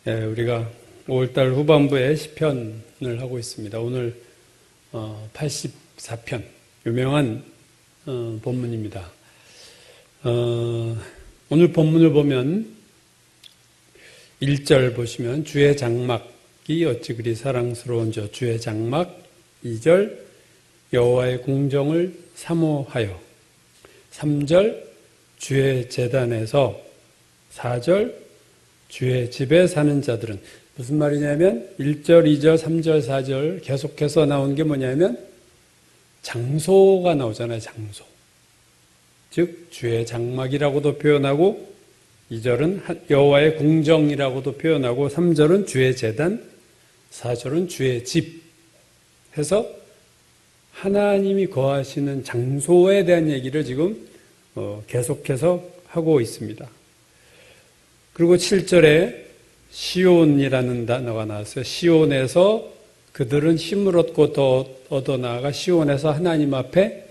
우리가 5월달 후반부에 시편을 하고 있습니다. 오늘 84편, 유명한 본문입니다. 오늘 본문을 보면 1절 보시면 주의 장막이 어찌 그리 사랑스러운지, 주의 장막. 2절 여호와의 궁정을 사모하여. 3절 주의 제단에서. 4절 주의 집에 사는 자들은. 무슨 말이냐면 1절, 2절, 3절, 4절 계속해서 나온 게 뭐냐면 장소가 나오잖아요. 장소. 즉 주의 장막이라고도 표현하고, 2절은 여호와의 궁정이라고도 표현하고, 3절은 주의 제단, 4절은 주의 집 해서 하나님이 거하시는 장소에 대한 얘기를 지금 계속해서 하고 있습니다. 그리고 7절에 시온이라는 단어가 나왔어요. 시온에서 그들은 힘을 얻고 더 얻어나아가 시온에서 하나님 앞에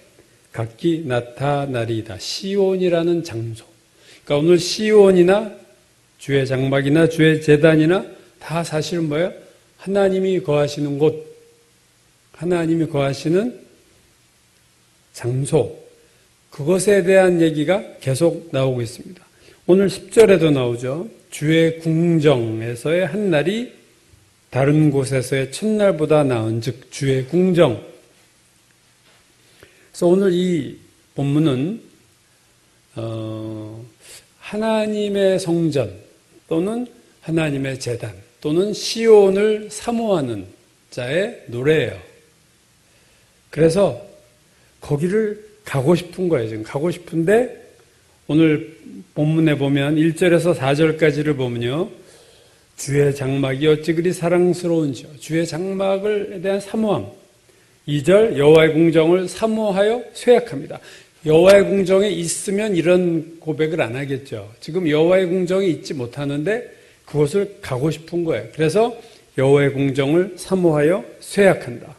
각기 나타나리이다. 시온이라는 장소. 그러니까 오늘 시온이나 주의 장막이나 주의 제단이나 다 사실은 뭐예요? 하나님이 거하시는 곳, 하나님이 거하시는 장소, 그것에 대한 얘기가 계속 나오고 있습니다. 오늘 10절에도 나오죠. 주의 궁정에서의 한 날이 다른 곳에서의 첫날보다 나은 즉 주의 궁정. 그래서 오늘 이 본문은 하나님의 성전 또는 하나님의 제단 또는 시온을 사모하는 자의 노래예요. 그래서 거기를 가고 싶은 거예요. 지금 가고 싶은데 오늘 본문에 보면 1절에서 4절까지를 보면요. 주의 장막이 어찌 그리 사랑스러운지요. 주의 장막에 대한 사모함. 2절 여호와의 궁정을 사모하여 쇠약합니다. 여호와의 궁정에 있으면 이런 고백을 안 하겠죠. 지금 여호와의 궁정에 있지 못하는데 그곳을 가고 싶은 거예요. 그래서 여호와의 궁정을 사모하여 쇠약한다.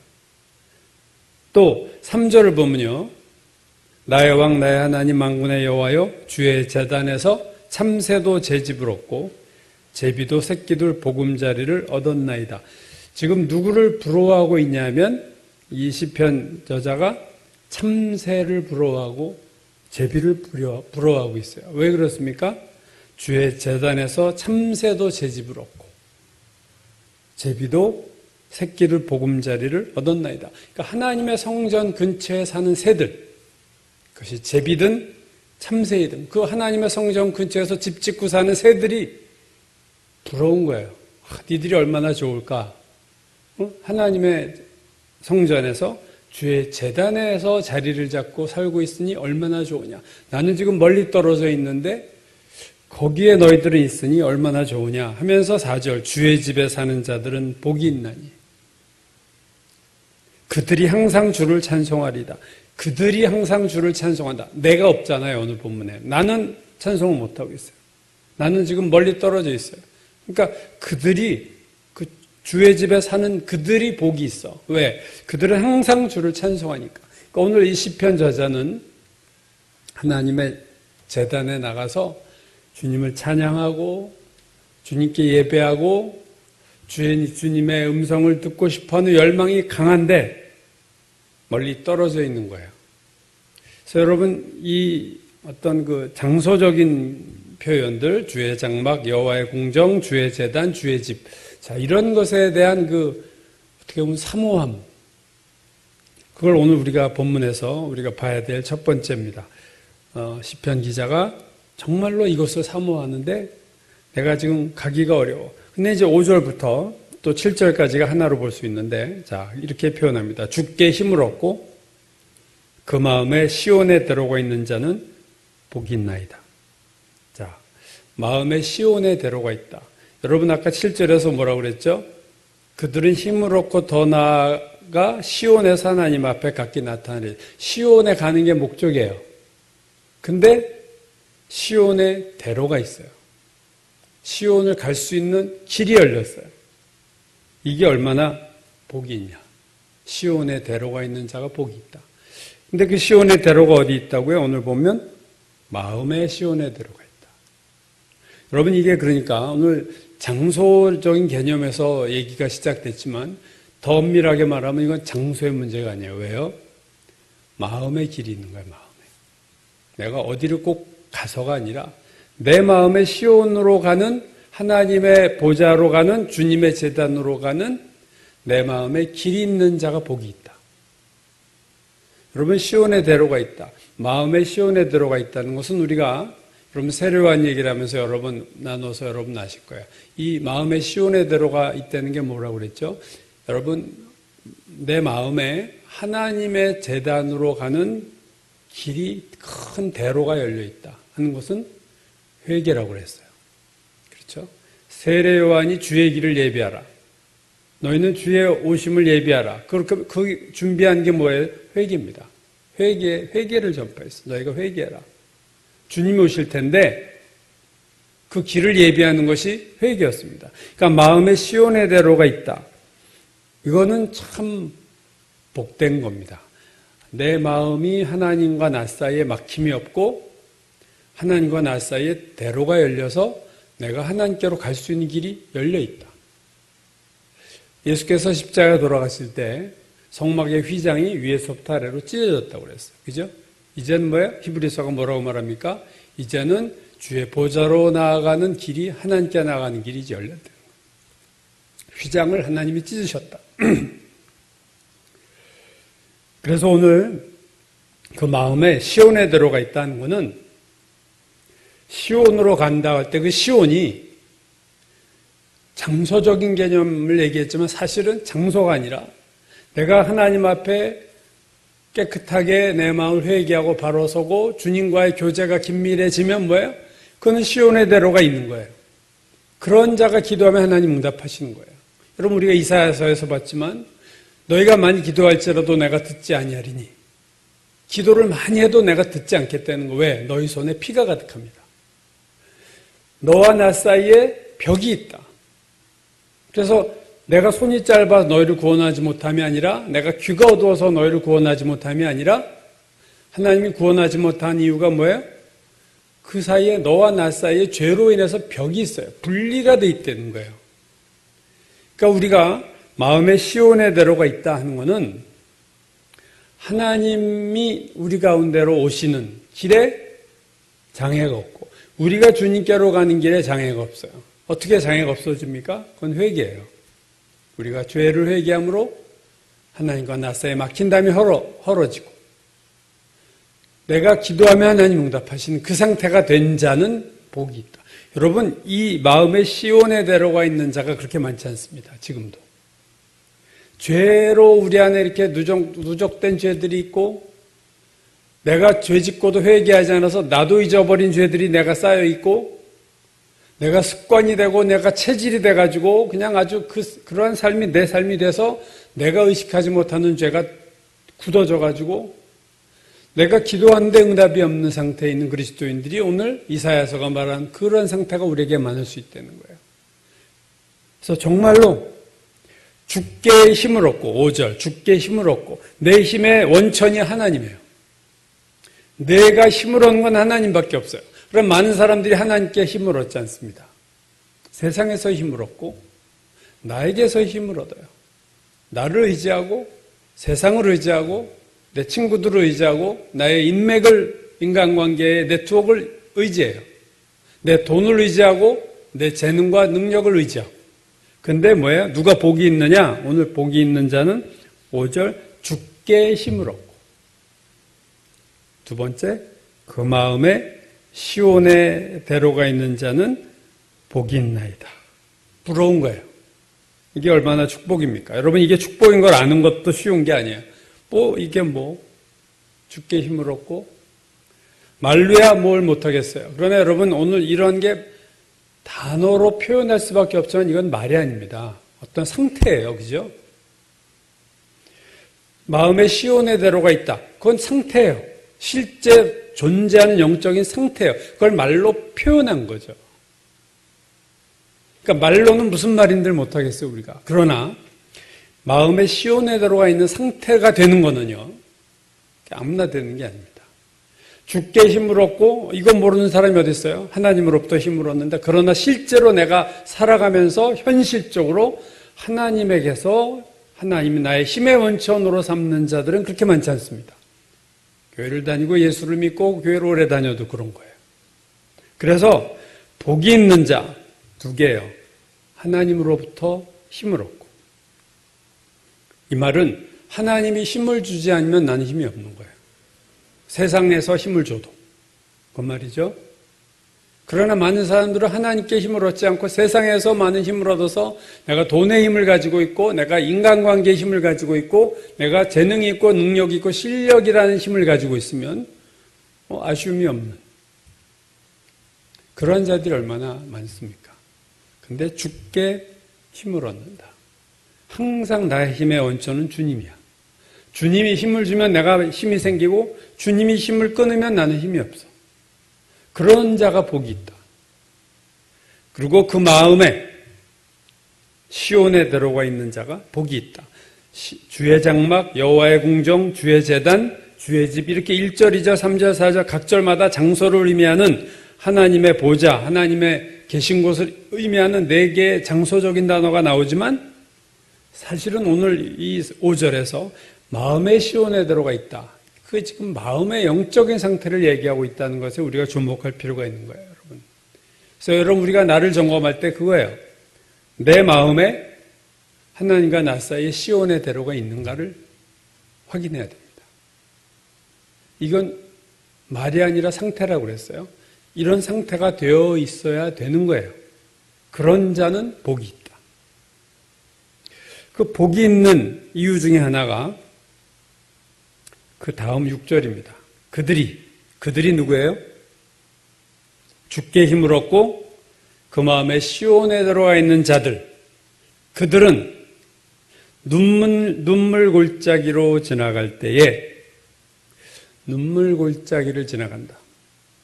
또 3절을 보면요. 나의 왕 나의 하나님 만군의 여호와여 주의 제단에서 참새도 제 집을 얻고 제비도 새끼들 보금자리를 얻었나이다. 지금 누구를 부러워하고 있냐면 이 시편 저자가 참새를 부러워하고 제비를 부러워하고 있어요. 왜 그렇습니까? 주의 제단에서 참새도 제 집을 얻고 제비도 새끼들 보금자리를 얻었나이다. 그러니까 하나님의 성전 근처에 사는 새들, 그것이 제비든 참새이든 그 하나님의 성전 근처에서 집 짓고 사는 새들이 부러운 거예요. 니들이 얼마나 좋을까? 하나님의 성전에서 주의 제단에서 자리를 잡고 살고 있으니 얼마나 좋으냐. 나는 지금 멀리 떨어져 있는데 거기에 너희들은 있으니 얼마나 좋으냐 하면서 4절 주의 집에 사는 자들은 복이 있나니 그들이 항상 주를 찬송하리다. 그들이 항상 주를 찬송한다. 내가 없잖아요. 오늘 본문에. 나는 찬송을 못하고 있어요. 나는 지금 멀리 떨어져 있어요. 그러니까 그들이 그 주의 집에 사는 그들이 복이 있어. 왜? 그들은 항상 주를 찬송하니까. 그러니까 오늘 이 시편 저자는 하나님의 제단에 나가서 주님을 찬양하고 주님께 예배하고 주님의 음성을 듣고 싶어하는 열망이 강한데 멀리 떨어져 있는 거예요. 그래서 여러분 이 어떤 그 장소적인 표현들, 주의 장막, 여호와의 궁정, 주의 제단, 주의 집, 자 이런 것에 대한 그 어떻게 보면 사모함, 그걸 오늘 우리가 본문에서 우리가 봐야 될 첫 번째입니다. 시편 기자가 정말로 이것을 사모하는데 내가 지금 가기가 어려워. 근데 이제 5절부터 또 7절까지가 하나로 볼 수 있는데, 자, 이렇게 표현합니다. 주께 힘을 얻고 그 마음에 시온에 들어가 있는 자는 복이 있나이다. 자, 마음에 시온에 들어가 있다. 여러분 아까 7절에서 뭐라고 그랬죠? 그들은 힘을 얻고 더 나아가 시온에서 하나님 앞에 각기 나타나리. 시온에 가는 게 목적이에요. 근데 시온에 대로가 있어요. 시온을 갈 수 있는 길이 열렸어요. 이게 얼마나 복이 있냐. 시온에 대로가 있는 자가 복이 있다. 근데 그 시온의 대로가 어디 있다고요? 오늘 보면 마음의 시온의 대로가 있다. 여러분 이게 그러니까 오늘 장소적인 개념에서 얘기가 시작됐지만 더 엄밀하게 말하면 이건 장소의 문제가 아니에요. 왜요? 마음의 길이 있는 거예요. 마음에. 내가 어디를 꼭 가서가 아니라 내 마음의 시온으로 가는 하나님의 보좌로 가는 주님의 제단으로 가는 내 마음에 길이 있는 자가 복이 있다. 여러분 시온의 대로가 있다. 마음의 시온의 대로가 있다는 것은 우리가 여러분 세례요한 얘기를 하면서 여러분 나눠서 여러분 아실 거예요. 이 마음의 시온의 대로가 있다는 게 뭐라고 그랬죠? 여러분 내 마음에 하나님의 제단으로 가는 길이 큰 대로가 열려 있다 하는 것은 회개라고 그랬어요. 그렇죠? 세례요한이 주의 길을 예비하라. 너희는 주의 오심을 예비하라. 그렇게 그 준비한 게 뭐예요? 회개입니다. 회개를 전파했어. 너희가 회개해라. 주님이 오실 텐데 그 길을 예비하는 것이 회개였습니다. 그러니까 마음에 시온의 대로가 있다. 이거는 참 복된 겁니다. 내 마음이 하나님과 나 사이에 막힘이 없고 하나님과 나 사이에 대로가 열려서 내가 하나님께로 갈 수 있는 길이 열려 있다. 예수께서 십자가에 돌아가실 때 성막의 휘장이 위에서부터 아래로 찢어졌다고 그랬어요. 그죠? 이제는 뭐예요? 히브리서가 뭐라고 말합니까? 이제는 주의 보좌로 나아가는 길이 하나님께 나아가는 길이 이제 열렸다는 거예요. 휘장을 하나님이 찢으셨다. 그래서 오늘 그 마음에 시온의 대로가 있다는 것은 시온으로 간다 할 때 그 시온이 장소적인 개념을 얘기했지만 사실은 장소가 아니라 내가 하나님 앞에 깨끗하게 내 마음을 회개하고 바로 서고 주님과의 교제가 긴밀해지면 뭐예요? 그건 시온의 대로가 있는 거예요. 그런 자가 기도하면 하나님 응답하시는 거예요. 여러분 우리가 이사야서에서 봤지만 너희가 많이 기도할지라도 내가 듣지 아니하리니 기도를 많이 해도 내가 듣지 않겠다는 거. 왜? 너희 손에 피가 가득합니다. 너와 나 사이에 벽이 있다. 그래서 내가 손이 짧아서 너희를 구원하지 못함이 아니라 내가 귀가 어두워서 너희를 구원하지 못함이 아니라 하나님이 구원하지 못한 이유가 뭐예요? 그 사이에 너와 나 사이에 죄로 인해서 벽이 있어요. 분리가 돼 있다는 거예요. 그러니까 우리가 마음에 시온의 대로가 있다 하는 것은 하나님이 우리 가운데로 오시는 길에 장애가 없고 우리가 주님께로 가는 길에 장애가 없어요. 어떻게 장애가 없어집니까? 그건 회개예요. 우리가 죄를 회개함으로 하나님과 나 사이에 막힌 담이 헐어지고 내가 기도하면 하나님 응답하시는 그 상태가 된 자는 복이 있다. 여러분 이 마음에 시온의 대로가 있는 자가 그렇게 많지 않습니다. 지금도. 죄로 우리 안에 이렇게 누적된 죄들이 있고 내가 죄 짓고도 회개하지 않아서 나도 잊어버린 죄들이 내가 쌓여 있고 내가 습관이 되고 내가 체질이 돼가지고 그냥 아주 그러한 삶이 내 삶이 돼서 내가 의식하지 못하는 죄가 굳어져가지고 내가 기도하는데 응답이 없는 상태에 있는 그리스도인들이 오늘 이사야서가 말한 그런 상태가 우리에게 많을 수 있다는 거예요. 그래서 정말로 주께 힘을 얻고 5절 주께 힘을 얻고 내 힘의 원천이 하나님이에요. 내가 힘을 얻는 건 하나님밖에 없어요. 그럼 많은 사람들이 하나님께 힘을 얻지 않습니다. 세상에서 힘을 얻고 나에게서 힘을 얻어요. 나를 의지하고 세상을 의지하고 내 친구들을 의지하고 나의 인간관계의 네트워크를 의지해요. 내 돈을 의지하고 내 재능과 능력을 의지하고. 근데 뭐예요? 누가 복이 있느냐? 오늘 복이 있는 자는 5절 주께 힘을 얻고 두 번째 그 마음에 시온의 대로가 있는 자는 복이 있나이다. 부러운 거예요. 이게 얼마나 축복입니까? 여러분 이게 축복인 걸 아는 것도 쉬운 게 아니에요. 이게 주께 힘을 얻고 말로야 뭘 못하겠어요. 그러나 여러분 오늘 이런 게 단어로 표현할 수밖에 없지만 이건 말이 아닙니다. 어떤 상태예요. 그죠? 마음에 시온의 대로가 있다. 그건 상태예요. 실제 존재하는 영적인 상태예요. 그걸 말로 표현한 거죠. 그러니까 말로는 무슨 말인들 못하겠어요, 우리가. 그러나 마음에 시온의 대로가 있는 상태가 되는 거는요, 아무나 되는 게 아닙니다. 주께 힘을 얻고, 이거 모르는 사람이 어디 있어요? 하나님으로부터 힘을 얻는다. 그러나 실제로 내가 살아가면서 현실적으로 하나님에게서 하나님이 나의 힘의 원천으로 삼는 자들은 그렇게 많지 않습니다. 교회를 다니고 예수를 믿고 교회를 오래 다녀도 그런 거예요. 그래서 복이 있는 자 두 개예요. 하나님으로부터 힘을 얻고. 이 말은 하나님이 힘을 주지 않으면 나는 힘이 없는 거예요. 세상에서 힘을 줘도. 그 말이죠. 그러나 많은 사람들은 하나님께 힘을 얻지 않고 세상에서 많은 힘을 얻어서 내가 돈의 힘을 가지고 있고 내가 인간관계의 힘을 가지고 있고 내가 재능이 있고 능력이 있고 실력이라는 힘을 가지고 있으면 아쉬움이 없는 그런 자들이 얼마나 많습니까? 근데 주께 힘을 얻는다. 항상 나의 힘의 원천은 주님이야. 주님이 힘을 주면 내가 힘이 생기고 주님이 힘을 끊으면 나는 힘이 없어. 그런 자가 복이 있다. 그리고 그 마음에 시온에 들어가 있는 자가 복이 있다. 주의 장막, 여호와의 궁정, 주의 제단, 주의 집 이렇게 1절, 2절, 3절, 4절 각 절마다 장소를 의미하는 하나님의 보좌, 하나님의 계신 곳을 의미하는 4개의 장소적인 단어가 나오지만 사실은 오늘 이 5절에서 마음의 시온에 들어가 있다. 그게 지금 마음의 영적인 상태를 얘기하고 있다는 것에 우리가 주목할 필요가 있는 거예요, 여러분. 그래서 여러분 우리가 나를 점검할 때 그거예요. 내 마음에 하나님과 나 사이에 시온의 대로가 있는가를 확인해야 됩니다. 이건 말이 아니라 상태라고 그랬어요. 이런 상태가 되어 있어야 되는 거예요. 그런 자는 복이 있다. 그 복이 있는 이유 중에 하나가 그 다음 6절입니다. 그들이 누구예요? 주께 힘을 얻고 그 마음에 시온에 들어와 있는 자들. 그들은 눈물 골짜기로 지나갈 때에 눈물 골짜기를 지나간다.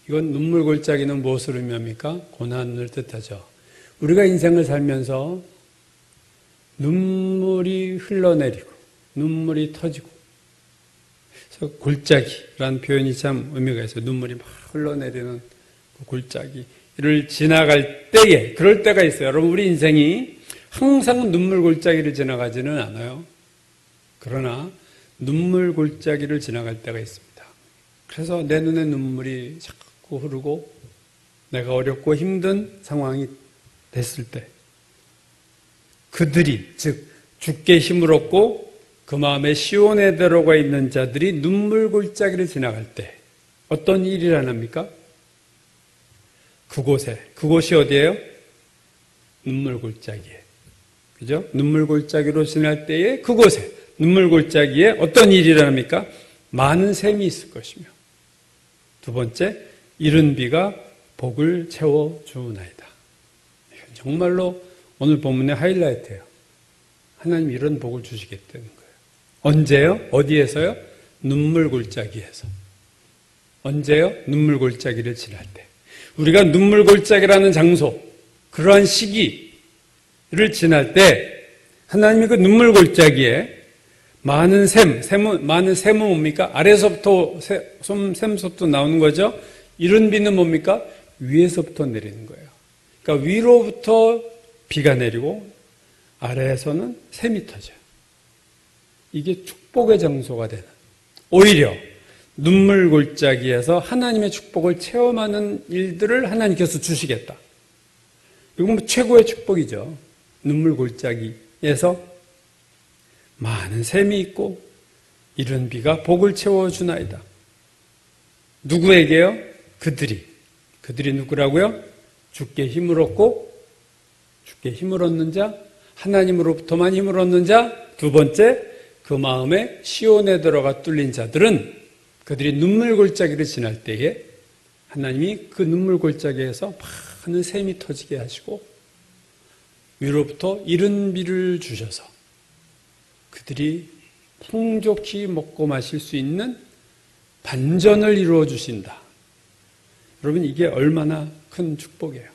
이건 눈물 골짜기는 무엇을 의미합니까? 고난을 뜻하죠. 우리가 인생을 살면서 눈물이 흘러내리고 눈물이 터지고 그래서 골짜기라는 표현이 참 의미가 있어요. 눈물이 막 흘러내리는 그 골짜기를 지나갈 때에 그럴 때가 있어요. 여러분 우리 인생이 항상 눈물 골짜기를 지나가지는 않아요. 그러나 눈물 골짜기를 지나갈 때가 있습니다. 그래서 내 눈에 눈물이 자꾸 흐르고 내가 어렵고 힘든 상황이 됐을 때 그들이 즉 주께 힘을 얻고 그 마음에 시온에 들어가 있는 자들이 눈물 골짜기를 지나갈 때 어떤 일이 일어납니까? 그곳이 어디예요? 눈물 골짜기에. 그죠? 눈물 골짜기로 지날 때에 그곳에 눈물 골짜기에 어떤 일이 일어납니까? 많은 샘이 있을 것이며 두 번째, 이른 비가 복을 채워주나이다. 이건 정말로 오늘 본문의 하이라이트예요. 하나님 이런 복을 주시겠다는 거예요. 언제요? 어디에서요? 눈물 골짜기에서. 언제요? 눈물 골짜기를 지날 때. 우리가 눈물 골짜기라는 장소, 그러한 시기를 지날 때 하나님이 그 눈물 골짜기에 많은 많은 샘은 뭡니까? 아래서부터 샘부터 나오는 거죠. 이른 비는 뭡니까? 위에서부터 내리는 거예요. 그러니까 위로부터 비가 내리고 아래에서는 샘이 터져요. 이게 축복의 장소가 되는. 오히려 눈물 골짜기에서 하나님의 축복을 체험하는 일들을 하나님께서 주시겠다. 이건 최고의 축복이죠. 눈물 골짜기에서 많은 샘이 있고 이른 비가 복을 채워주나이다. 누구에게요? 그들이 누구라고요? 주께 힘을 얻고 주께 힘을 얻는 자, 하나님으로부터만 힘을 얻는 자, 두 번째 그 마음에 시온에 들어가 뚫린 자들은 그들이 눈물 골짜기를 지날 때에 하나님이 그 눈물 골짜기에서 많은 샘이 터지게 하시고 위로부터 이른 비를 주셔서 그들이 풍족히 먹고 마실 수 있는 반전을 이루어 주신다. 여러분 이게 얼마나 큰 축복이에요.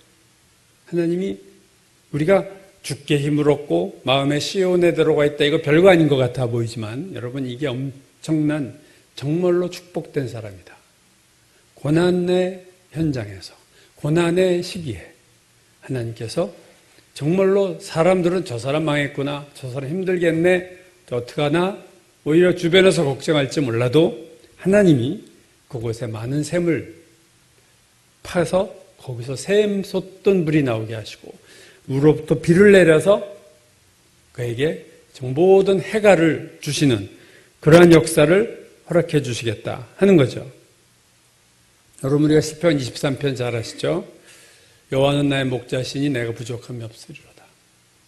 하나님이 우리가 주께 힘을 얻고 마음의 시온에 들어가 있다. 이거 별거 아닌 것 같아 보이지만 여러분 이게 엄청난 정말로 축복된 사람이다. 고난의 현장에서, 고난의 시기에 하나님께서 정말로 사람들은 저 사람 망했구나, 저 사람 힘들겠네, 어떡하나, 오히려 주변에서 걱정할지 몰라도 하나님이 그곳에 많은 샘을 파서 거기서 샘 솟던 물이 나오게 하시고 위로부터 비를 내려서 그에게 모든 해가를 주시는 그러한 역사를 허락해 주시겠다 하는 거죠. 여러분, 우리가 시편 23편 잘 아시죠? 여호와는 나의 목자시니 내가 부족함이 없으리로다.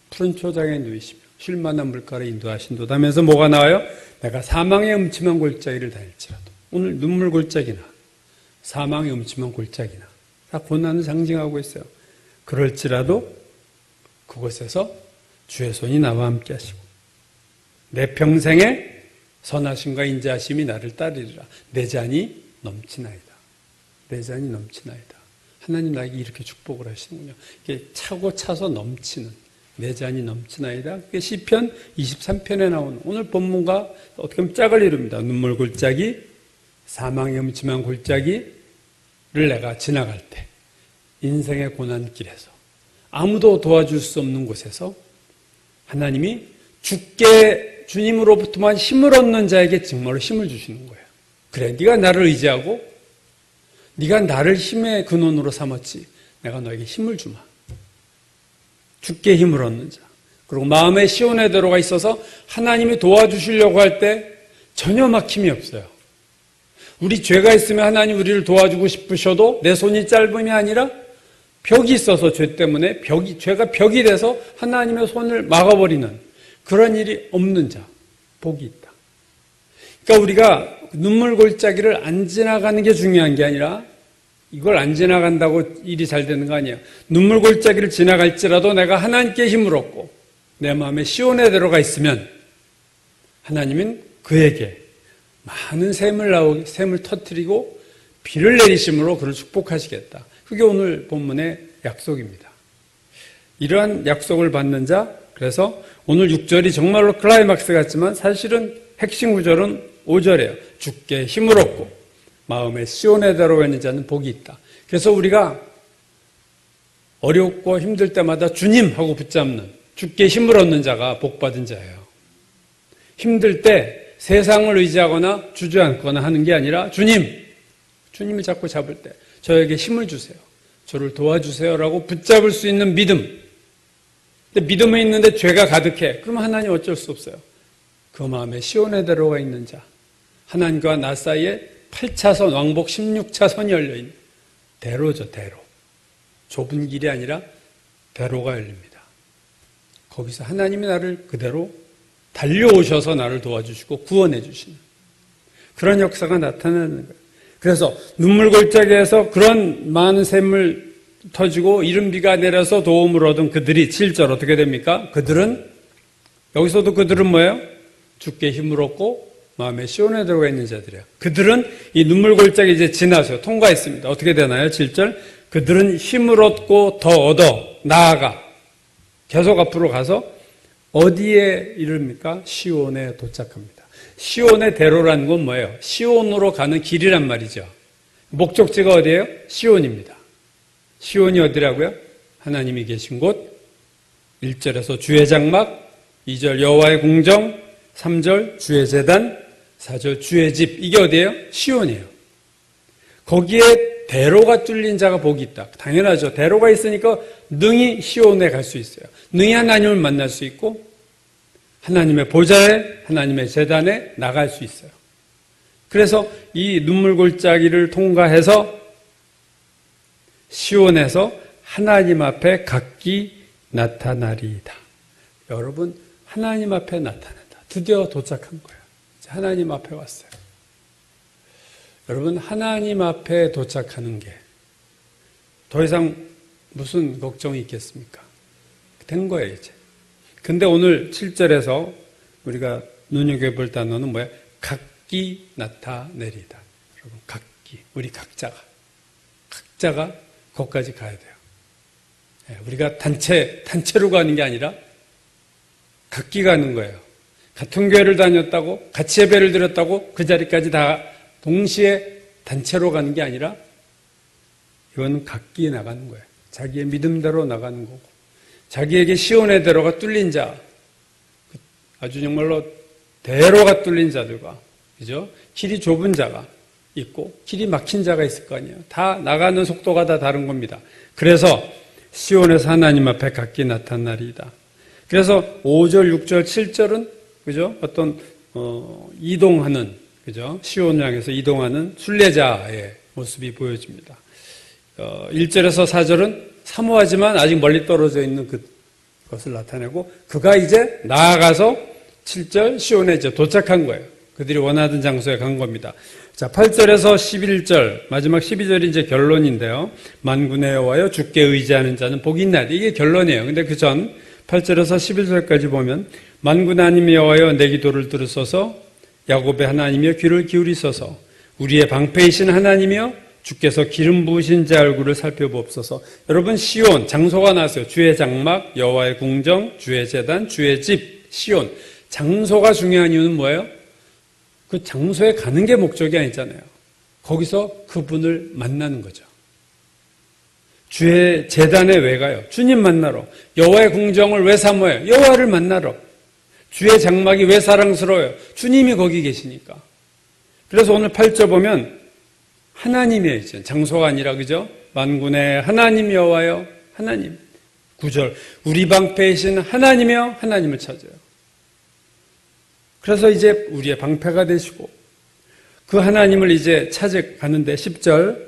푸른 초장에 누이시며 쉴 만한 물가로 인도하신도다 하면서 뭐가 나와요? 내가 사망의 음침한 골짜기를 다닐지라도. 오늘 눈물 골짜기나 사망의 음침한 골짜기나 다 고난을 상징하고 있어요. 그럴지라도 그곳에서 주의 손이 나와 함께 하시고 내 평생에 선하심과 인자하심이 나를 따르리라. 내 잔이 넘치나이다. 내 잔이 넘치나이다. 하나님 나에게 이렇게 축복을 하시는군요. 이게 차고 차서 넘치는, 내 잔이 넘치나이다. 그게 시편 23편에 나오는 오늘 본문과 어떻게 보면 짝을 이룹니다. 눈물 골짜기, 사망의 음침한 골짜기를 내가 지나갈 때, 인생의 고난길에서 아무도 도와줄 수 없는 곳에서 하나님이 주님으로부터만 힘을 얻는 자에게 정말로 힘을 주시는 거예요. 그래, 네가 나를 의지하고 네가 나를 힘의 근원으로 삼았지. 내가 너에게 힘을 주마. 주께 힘을 얻는 자. 그리고 마음에 시온의 대로가 있어서 하나님이 도와주시려고 할 때 전혀 막힘이 없어요. 우리 죄가 있으면 하나님 우리를 도와주고 싶으셔도 내 손이 짧음이 아니라 벽이 있어서 죄 때문에 죄가 벽이 돼서 하나님의 손을 막아버리는 그런 일이 없는 자. 복이 있다. 그러니까 우리가 눈물 골짜기를 안 지나가는 게 중요한 게 아니라 이걸 안 지나간다고 일이 잘 되는 거 아니에요. 눈물 골짜기를 지나갈지라도 내가 하나님께 힘을 얻고 내 마음에 시온의 대로가 있으면 하나님은 그에게 많은 샘을 터뜨리고 비를 내리심으로 그를 축복하시겠다. 그게 오늘 본문의 약속입니다. 이러한 약속을 받는 자, 그래서 오늘 6절이 정말로 클라이막스 같지만 사실은 핵심 구절은 5절이에요. 주께 힘을 얻고 마음에 시온의 대로 있는 자는 복이 있다. 그래서 우리가 어렵고 힘들 때마다 주님 하고 붙잡는 주께 힘을 얻는 자가 복받은 자예요. 힘들 때 세상을 의지하거나 주저앉거나 하는 게 아니라 주님을 자꾸 잡을 때 저에게 힘을 주세요. 저를 도와주세요라고 붙잡을 수 있는 믿음. 근데 믿음에 있는데 죄가 가득해. 그러면 하나님 어쩔 수 없어요. 그 마음에 시온의 대로가 있는 자. 하나님과 나 사이에 8차선, 왕복 16차선이 열려있는 대로죠, 대로. 좁은 길이 아니라 대로가 열립니다. 거기서 하나님이 나를 그대로 달려오셔서 나를 도와주시고 구원해 주시는 그런 역사가 나타나는 거예요. 그래서 눈물 골짜기에서 그런 많은 샘을 터지고 이른 비가 내려서 도움을 얻은 그들이 7절 어떻게 됩니까? 여기서도 그들은 뭐예요? 주께 힘을 얻고 마음에 시온에 들어가 있는 자들이에요. 그들은 이 눈물 골짜기 이제 지나서 통과했습니다. 어떻게 되나요? 7절 그들은 힘을 얻고 더 얻어 나아가 계속 앞으로 가서 어디에 이릅니까? 시온에 도착합니다. 시온의 대로라는 건 뭐예요? 시온으로 가는 길이란 말이죠. 목적지가 어디예요? 시온입니다. 시온이 어디라고요? 하나님이 계신 곳. 1절에서 주의 장막, 2절 여호와의 궁정, 3절 주의 제단, 4절 주의 집. 이게 어디예요? 시온이에요. 거기에 대로가 뚫린 자가 복이 있다. 당연하죠. 대로가 있으니까 능히 시온에 갈 수 있어요. 능히 하나님을 만날 수 있고 하나님의 보좌에, 하나님의 제단에 나갈 수 있어요. 그래서 이 눈물 골짜기를 통과해서 시온에서 하나님 앞에 각기 나타나리이다. 여러분, 하나님 앞에 나타난다. 드디어 도착한 거예요. 하나님 앞에 왔어요. 여러분, 하나님 앞에 도착하는 게 더 이상 무슨 걱정이 있겠습니까? 된 거예요, 이제. 근데 오늘 7절에서 우리가 눈여겨볼 단어는 뭐야? 각기 나타내리다. 여러분, 각기. 우리 각자가 거기까지 가야 돼요. 우리가 단체로 가는 게 아니라 각기 가는 거예요. 같은 교회를 다녔다고, 같이 예배를 드렸다고 그 자리까지 다 동시에 단체로 가는 게 아니라 이건 각기 나가는 거예요. 자기의 믿음대로 나가는 거고, 자기에게 시온의 대로가 뚫린 자, 아주 정말로 대로가 뚫린 자들과, 그죠? 길이 좁은 자가 있고 길이 막힌 자가 있을 거 아니에요. 다 나가는 속도가 다 다른 겁니다. 그래서 시온에서 하나님 앞에 각기 나타나리이다. 그래서 5절, 6절, 7절은 그죠? 어떤 이동하는, 그죠? 시온을 향해서 이동하는 순례자의 모습이 보여집니다. 1절에서 4절은 사모하지만 아직 멀리 떨어져 있는 그것을 나타내고, 그가 이제 나아가서 7절 시온에 이제 도착한 거예요. 그들이 원하던 장소에 간 겁니다. 자, 8절에서 11절, 마지막 12절이 이제 결론인데요. 만군의 여호와여 주께 의지하는 자는 복이 있나이다. 이게 결론이에요. 근데 그 전 8절에서 11절까지 보면 만군의 하나님 여호와여 내 기도를 들으소서, 야곱의 하나님이여 귀를 기울이소서, 우리의 방패이신 하나님이여 주께서 기름 부으신 자 얼굴을 살펴보옵소서. 여러분, 시온 장소가 나왔어요. 주의 장막, 여호와의 궁정, 주의 제단, 주의 집, 시온. 장소가 중요한 이유는 뭐예요? 그 장소에 가는 게 목적이 아니잖아요. 거기서 그분을 만나는 거죠. 주의 제단에 왜 가요? 주님 만나러. 여호와의 궁정을 왜 사모해요? 여호와를 만나러. 주의 장막이 왜 사랑스러워요? 주님이 거기 계시니까. 그래서 오늘 8절 보면 하나님이에요. 이제 장소가 아니라, 그죠? 만군의 하나님 여호와여, 하나님. 9절 우리 방패이신 하나님이여, 하나님을 찾아요. 그래서 이제 우리의 방패가 되시고 그 하나님을 이제 찾아가는데 10절,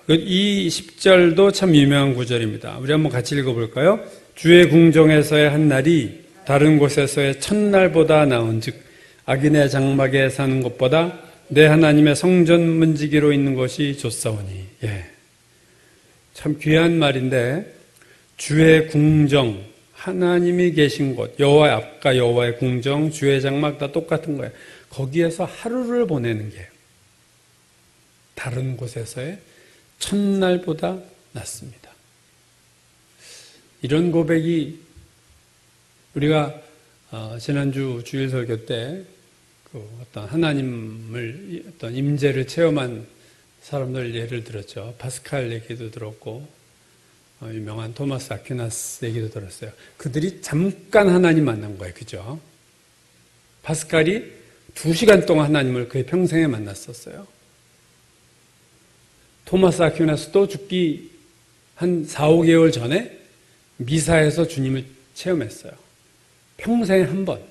이 10절도 참 유명한 구절입니다. 우리 한번 같이 읽어볼까요? 주의 궁정에서의 한 날이 다른 곳에서의 첫날보다 나은즉 악인의 장막에 사는 것보다 내 하나님의 성전 문지기로 있는 것이 좋사오니. 예, 참 귀한 말인데, 주의 궁정, 하나님이 계신 곳, 여호와의 앞과 여호와의 궁정, 주의 장막 다 똑같은 거예요. 거기에서 하루를 보내는 게 다른 곳에서의 첫날보다 낫습니다. 이런 고백이 우리가 지난주 주일 설교 때 그 어떤 하나님을, 어떤 임재를 체험한 사람들 예를 들었죠. 파스칼 얘기도 들었고, 유명한 토마스 아퀴나스 얘기도 들었어요. 그들이 잠깐 하나님 만난 거예요. 그죠? 파스칼이 2시간 동안 하나님을 그의 평생에 만났었어요. 토마스 아퀴나스도 죽기 한 4, 5개월 전에 미사에서 주님을 체험했어요. 평생에 한 번.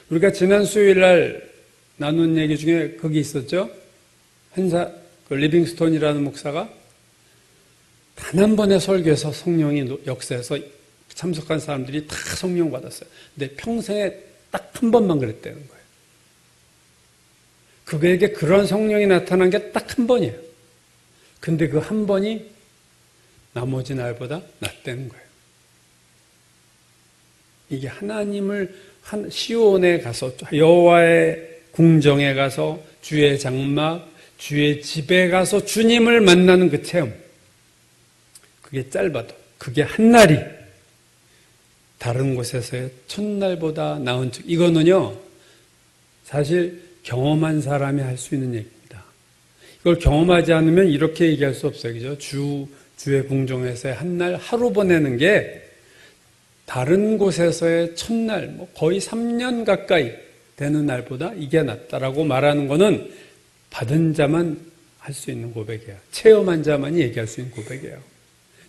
우리가 지난 수요일 날 나눈 얘기 중에 거기 있었죠? 그 리빙스톤이라는 목사가 단 한 번의 설교에서 성령이 역사해서 참석한 사람들이 다 성령 받았어요. 근데 평생에 딱 한 번만 그랬다는 거예요. 그에게 그런 성령이 나타난 게 딱 한 번이에요. 근데 그 한 번이 나머지 날보다 낫다는 거예요. 이게 하나님을 시온에 가서, 여호와의 궁정에 가서, 주의 장막, 주의 집에 가서 주님을 만나는 그 체험. 그게 짧아도, 그게 한 날이 다른 곳에서의 첫날보다 나은 즉, 이거는요, 사실 경험한 사람이 할 수 있는 얘기입니다. 이걸 경험하지 않으면 이렇게 얘기할 수 없어요. 그죠? 주의 궁정에서의 한 날, 하루 보내는 게 다른 곳에서의 첫날, 거의 3년 가까이 되는 날보다 이게 낫다라고 말하는 거는 받은 자만 할 수 있는 고백이에요. 체험한 자만이 얘기할 수 있는 고백이에요.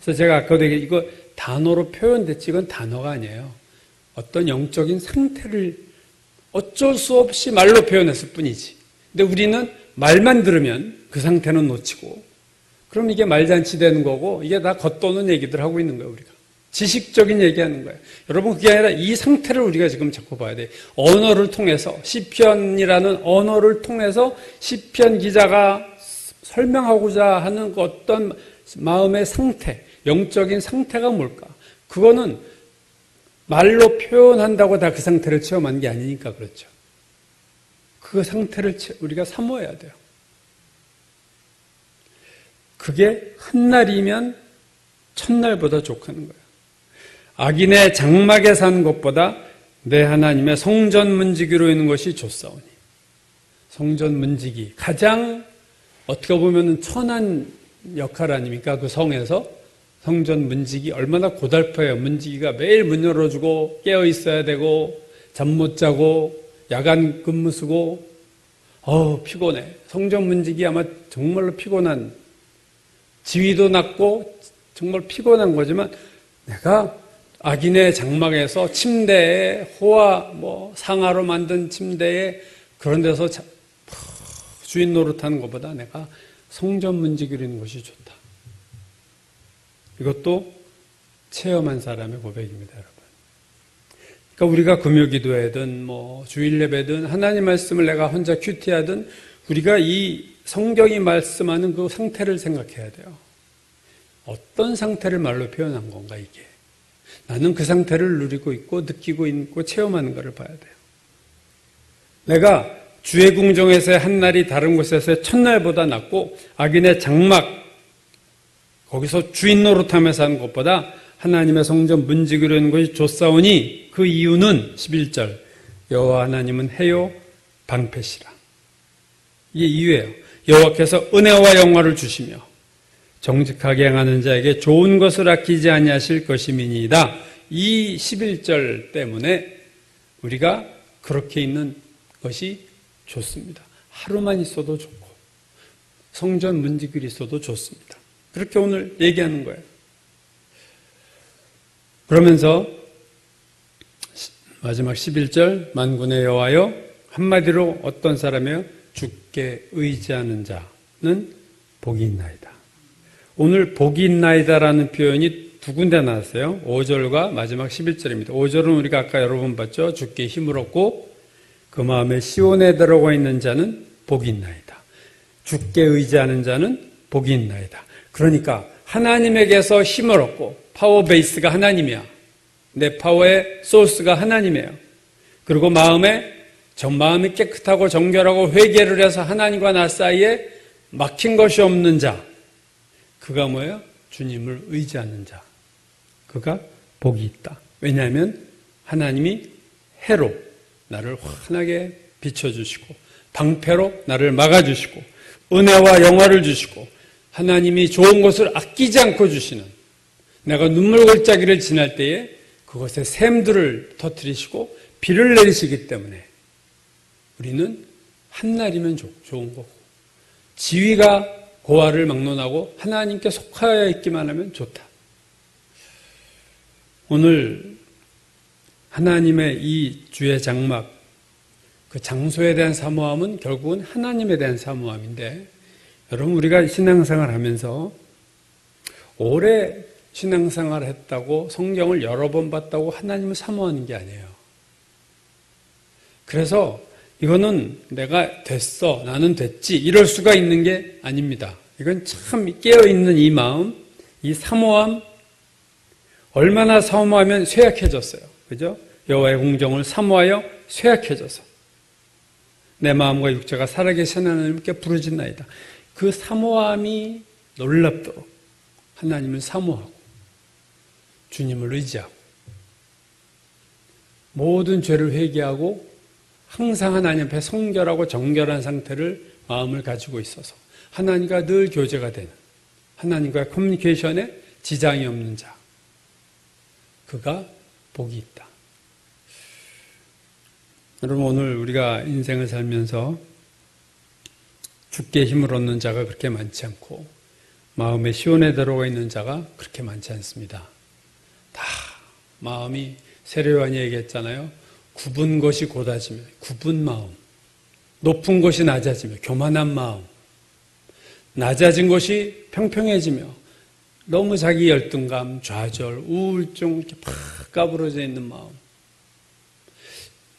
그래서 제가 아까도 이거 단어로 표현됐지, 이건 단어가 아니에요. 어떤 영적인 상태를 어쩔 수 없이 말로 표현했을 뿐이지. 근데 우리는 말만 들으면 그 상태는 놓치고, 그럼 이게 말잔치 되는 거고, 이게 다 겉도는 얘기들 하고 있는 거예요, 우리가. 지식적인 얘기하는 거예요. 여러분, 그게 아니라 이 상태를 우리가 지금 자꾸 봐야 돼요. 언어를 통해서, 시편이라는 언어를 통해서 시편 기자가 설명하고자 하는 그 어떤 마음의 상태, 영적인 상태가 뭘까? 그거는 말로 표현한다고 다 그 상태를 체험한 게 아니니까 그렇죠. 그 상태를 우리가 사모해야 돼요. 그게 한 날이면 첫날보다 좋다는 거예요. 악인의 장막에 산 것보다 내 하나님의 성전 문지기로 있는 것이 좋사오니. 성전 문지기, 가장 어떻게 보면 천한 역할 아닙니까? 그 성에서 성전 문지기 얼마나 고달퍼요. 문지기가 매일 문 열어주고 깨어 있어야 되고 잠 못 자고 야간 근무 쓰고 피곤해. 성전 문지기 아마 정말로 피곤한, 지위도 낮고 정말 피곤한 거지만 내가 악인의 장막에서 침대에 상아로 만든 침대에 그런 데서 주인 노릇하는 것보다 내가 성전 문지기를 있는 것이 좋다. 이것도 체험한 사람의 고백입니다, 여러분. 그러니까 우리가 금요 기도회든 주일 예배든 하나님 말씀을 내가 혼자 큐티하든 우리가 이 성경이 말씀하는 그 상태를 생각해야 돼요. 어떤 상태를 말로 표현한 건가 이게. 나는 그 상태를 누리고 있고 느끼고 있고 체험하는 것을 봐야 돼요. 내가 주의 궁정에서의 한 날이 다른 곳에서의 첫날보다 낫고 악인의 장막 거기서 주인 노릇하면서 하는 것보다 하나님의 성전 문지기로 하는 것이 좋사오니 그 이유는 11절 여호와 하나님은 해요 방패시라. 이게 이유예요. 여호와께서 은혜와 영화를 주시며 정직하게 행하는 자에게 좋은 것을 아끼지 아니하실 것임이니이다. 이 11절 때문에 우리가 그렇게 있는 것이 좋습니다. 하루만 있어도 좋고 성전 문지기로 있어도 좋습니다. 그렇게 오늘 얘기하는 거예요. 그러면서 마지막 11절 만군의 여호와여, 한마디로 어떤 사람이요? 주께 의지하는 자는 복이 있나이다. 오늘 복이 있나이다라는 표현이 두 군데 나왔어요. 5절과 마지막 11절입니다. 5절은 우리가 아까 여러 번 봤죠. 주께 힘을 얻고 그 마음에 시온에 들어가 있는 자는 복이 있나이다. 주께 의지하는 자는 복이 있나이다. 그러니까 하나님에게서 힘을 얻고, 파워 베이스가 하나님이야. 내 파워의 소스가 하나님이에요. 그리고 마음이 깨끗하고 정결하고 회개를 해서 하나님과 나 사이에 막힌 것이 없는 자, 그가 뭐예요? 주님을 의지하는 자. 그가 복이 있다. 왜냐하면 하나님이 해로 나를 환하게 비춰주시고 방패로 나를 막아주시고 은혜와 영화를 주시고 하나님이 좋은 것을 아끼지 않고 주시는, 내가 눈물골짜기를 지날 때에 그것에 샘들을 터뜨리시고 비를 내리시기 때문에 우리는 한날이면 좋은 거고, 지위가 고아를 막론하고 하나님께 속하여 있기만 하면 좋다. 오늘 하나님의 이 주의 장막, 그 장소에 대한 사모함은 결국은 하나님에 대한 사모함인데, 여러분 우리가 신앙생활 하면서 오래 신앙생활 했다고 성경을 여러 번 봤다고 하나님을 사모하는 게 아니에요. 그래서 이거는 내가 됐어, 나는 됐지, 이럴 수가 있는 게 아닙니다. 이건 참 깨어있는 이 마음, 이 사모함, 얼마나 사모하면 쇠약해졌어요. 그죠? 여호와의 궁정을 사모하여 쇠약해져서 내 마음과 육체가 살아계신 하나님께 부르짖나이다. 그 사모함이 놀랍도록 하나님을 사모하고 주님을 의지하고 모든 죄를 회개하고 항상 하나님 앞에 성결하고 정결한 상태를 마음을 가지고 있어서 하나님과 늘 교제가 되는, 하나님과의 커뮤니케이션에 지장이 없는 자, 그가 복이 있다. 여러분 오늘 우리가 인생을 살면서 주께 힘을 얻는 자가 그렇게 많지 않고 마음에 시온에 들어가 있는 자가 그렇게 많지 않습니다. 다 마음이 세례요한이 얘기했잖아요. 굽은 것이 곧아지며, 굽은 마음, 높은 것이 낮아지며 교만한 마음, 낮아진 것이 평평해지며 너무 자기 열등감, 좌절, 우울증 이렇게 팍 까부러져 있는 마음,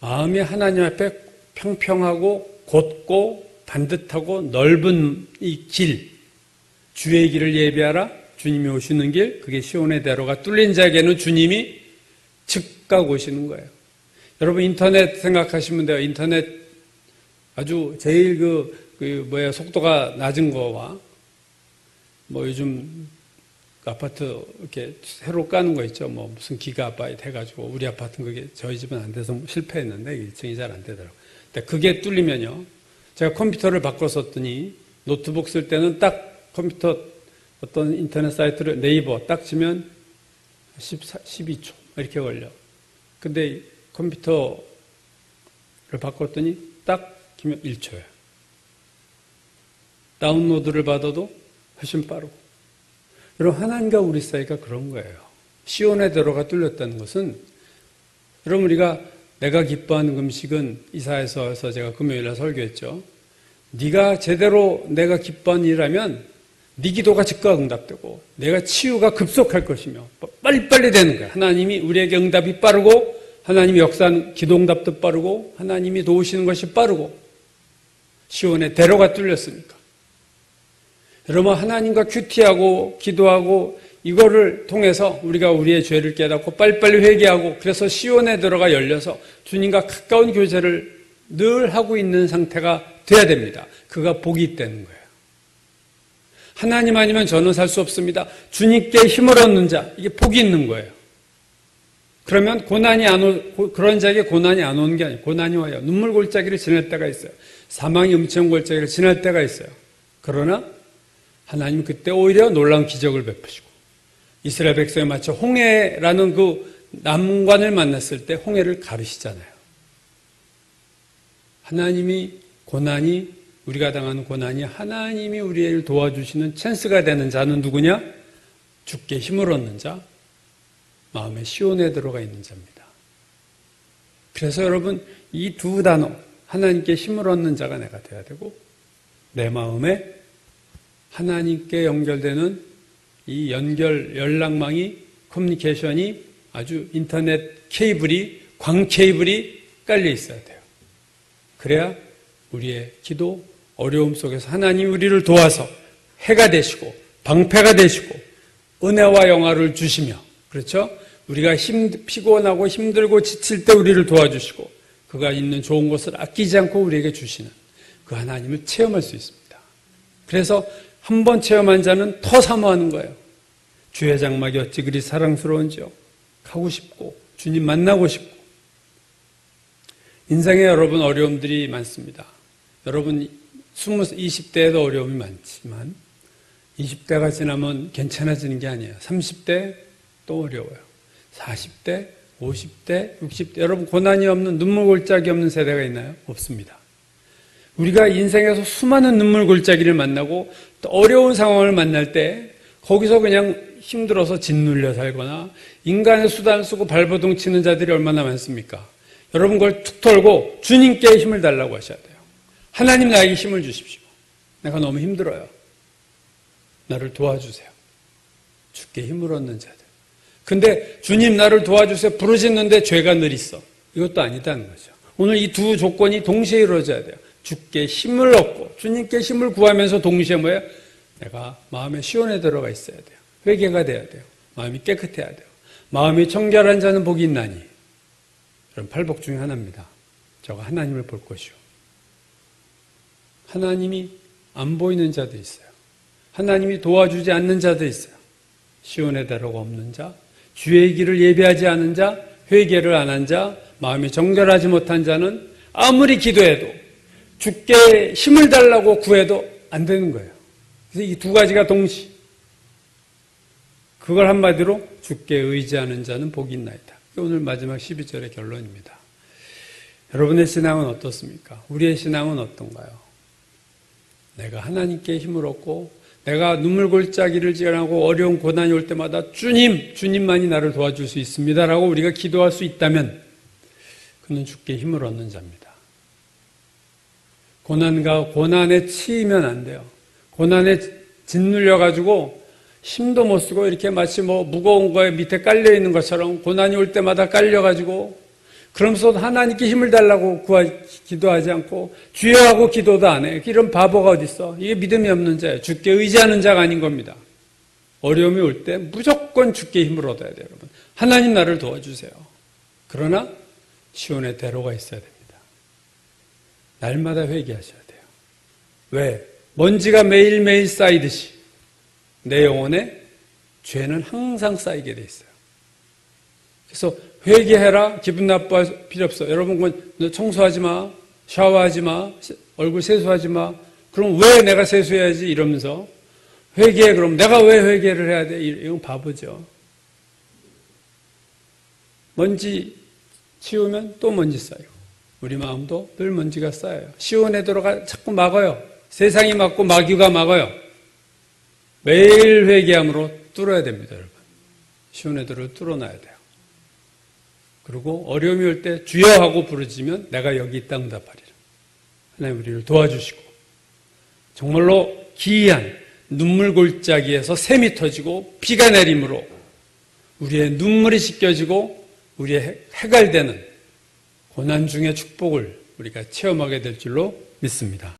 마음이 하나님 앞에 평평하고 곧고 반듯하고 넓은 이 길, 주의 길을 예비하라, 주님이 오시는 길, 그게 시온의 대로가 뚫린 자에게는 주님이 즉각 오시는 거예요. 여러분 인터넷 생각하시면 돼요. 인터넷 아주 제일 속도가 낮은 거와 요즘 아파트 이렇게 새로 까는 거 있죠. 무슨 기가바이트 해가지고 우리 아파트는 그게 저희 집은 안 돼서 실패했는데 1층이 잘 안 되더라고요. 근데 그게 뚫리면요. 제가 컴퓨터를 바꿔 썼더니 노트북 쓸 때는 딱 컴퓨터 어떤 인터넷 사이트를 네이버 딱 치면 12초 이렇게 걸려. 근데 컴퓨터를 바꿨더니 딱 키면 1초야. 다운로드를 받아도 훨씬 빠르고. 여러분, 하나님과 우리 사이가 그런 거예요. 시온의 대로가 뚫렸다는 것은, 여러분, 우리가 내가 기뻐하는 음식은 이사야서에서 제가 금요일에 설교했죠. 네가 제대로 내가 기뻐하는 일이라면 네 기도가 즉각 응답되고 내가 치유가 급속할 것이며 빨리빨리 되는 거야. 하나님이 우리에게 응답이 빠르고 하나님이 역사하는 기도 응답도 빠르고 하나님이 도우시는 것이 빠르고 시온의 대로가 뚫렸으니까. 여러분, 하나님과 큐티하고 기도하고 이거를 통해서 우리가 우리의 죄를 깨닫고 빨리빨리 회개하고 그래서 시온의 대로가 열려서 주님과 가까운 교제를 늘 하고 있는 상태가 돼야 됩니다. 그가 복이 있다는 거예요. 하나님 아니면 저는 살 수 없습니다. 주님께 힘을 얻는 자, 이게 복이 있는 거예요. 그러면 그런 자에게 고난이 안 오는 게 아니에요. 고난이 와요. 눈물 골짜기를 지날 때가 있어요. 사망의 음청 골짜기를 지날 때가 있어요. 그러나 하나님은 그때 오히려 놀라운 기적을 베푸시고 이스라엘 백성에 맞춰 홍해라는 그 난관을 만났을 때 홍해를 가르시잖아요. 우리가 당하는 고난이 하나님이 우리를 도와주시는 찬스가 되는 자는 누구냐? 주께 힘을 얻는 자, 마음에 시온에 들어가 있는 자입니다. 그래서 여러분, 이 두 단어, 하나님께 힘을 얻는 자가 내가 돼야 되고 내 마음에 하나님께 연결되는 이 연락망이, 커뮤니케이션이 아주 인터넷 케이블이, 광 케이블이 깔려 있어야 돼요. 그래야 우리의 기도, 어려움 속에서 하나님이 우리를 도와서 해가 되시고 방패가 되시고 은혜와 영화를 주시며, 그렇죠? 우리가 피곤하고 힘들고 지칠 때 우리를 도와주시고 그가 있는 좋은 것을 아끼지 않고 우리에게 주시는 그 하나님을 체험할 수 있습니다. 그래서 한번 체험한 자는 더 사모하는 거예요. 주의 장막이 어찌 그리 사랑스러운지요. 가고 싶고 주님 만나고 싶고. 인생에 여러분 어려움들이 많습니다. 여러분 20대에도 어려움이 많지만 20대가 지나면 괜찮아지는 게 아니에요. 30대 또 어려워요. 40대, 50대, 60대. 여러분 고난이 없는, 눈물 골짜기 없는 세대가 있나요? 없습니다. 우리가 인생에서 수많은 눈물 골짜기를 만나고 또 어려운 상황을 만날 때 거기서 그냥 힘들어서 짓눌려 살거나 인간의 수단을 쓰고 발버둥 치는 자들이 얼마나 많습니까? 여러분 그걸 툭 털고 주님께 힘을 달라고 하셔야 돼요. 하나님 나에게 힘을 주십시오. 내가 너무 힘들어요. 나를 도와주세요. 주께 힘을 얻는 자들. 근데 주님 나를 도와주세요. 부르짖는데 죄가 늘 있어. 이것도 아니다는 거죠. 오늘 이 두 조건이 동시에 이루어져야 돼요. 주께 힘을 얻고 주님께 힘을 구하면서 동시에 뭐예요? 내가 마음에 시온에 들어가 있어야 돼요. 회개가 돼야 돼요. 마음이 깨끗해야 돼요. 마음이 청결한 자는 복이 있나니. 그럼 팔복 중에 하나입니다. 저가 하나님을 볼 것이요. 하나님이 안 보이는 자도 있어요. 하나님이 도와주지 않는 자도 있어요. 시온의 대로가 없는 자, 주의 길을 예배하지 않은 자, 회개를 안 한 자, 마음이 정결하지 못한 자는 아무리 기도해도 주께 힘을 달라고 구해도 안 되는 거예요. 그래서 이 두 가지가 동시. 그걸 한마디로 주께 의지하는 자는 복이 있나이다. 오늘 마지막 12절의 결론입니다. 여러분의 신앙은 어떻습니까? 우리의 신앙은 어떤가요? 내가 하나님께 힘을 얻고 내가 눈물 골짜기를 지나고 어려운 고난이 올 때마다 주님만이 나를 도와줄 수 있습니다라고 우리가 기도할 수 있다면 그는 주께 힘을 얻는 자입니다. 고난에 치이면 안 돼요. 고난에 짓눌려가지고 힘도 못 쓰고 이렇게 마치 무거운 거에 밑에 깔려있는 것처럼 고난이 올 때마다 깔려가지고 그러면서 하나님께 힘을 달라고 기도하지 않고 주여 하고 기도도 안 해. 이런 바보가 어디 있어? 이게 믿음이 없는 자예요. 주께 의지하는 자가 아닌 겁니다. 어려움이 올 때 무조건 주께 힘을 얻어야 돼요, 여러분. 하나님 나를 도와주세요. 그러나 시온의 대로가 있어야 됩니다. 날마다 회개하셔야 돼요. 왜? 먼지가 매일매일 쌓이듯이 내 영혼에 죄는 항상 쌓이게 돼 있어요. 그래서 회개해라. 기분 나빠할 필요 없어. 여러분, 너 청소하지 마. 샤워하지 마. 얼굴 세수하지 마. 그럼 왜 내가 세수해야지? 이러면서 회개, 그럼 내가 왜 회개를 해야 돼? 이건 바보죠. 먼지 치우면 또 먼지 쌓이고, 우리 마음도 늘 먼지가 쌓여요. 시온 애도로가 자꾸 막아요. 세상이 막고 마귀가 막아요. 매일 회개함으로 뚫어야 됩니다, 여러분. 시온 애도를 뚫어놔야 돼요. 그리고 어려움이 올 때 주여 하고 부르짖으면 내가 여기 있다 응답하리라. 하나님 우리를 도와주시고 정말로 기이한 눈물 골짜기에서 샘이 터지고 비가 내림으로 우리의 눈물이 씻겨지고 우리의 해갈되는 고난 중의 축복을 우리가 체험하게 될 줄로 믿습니다.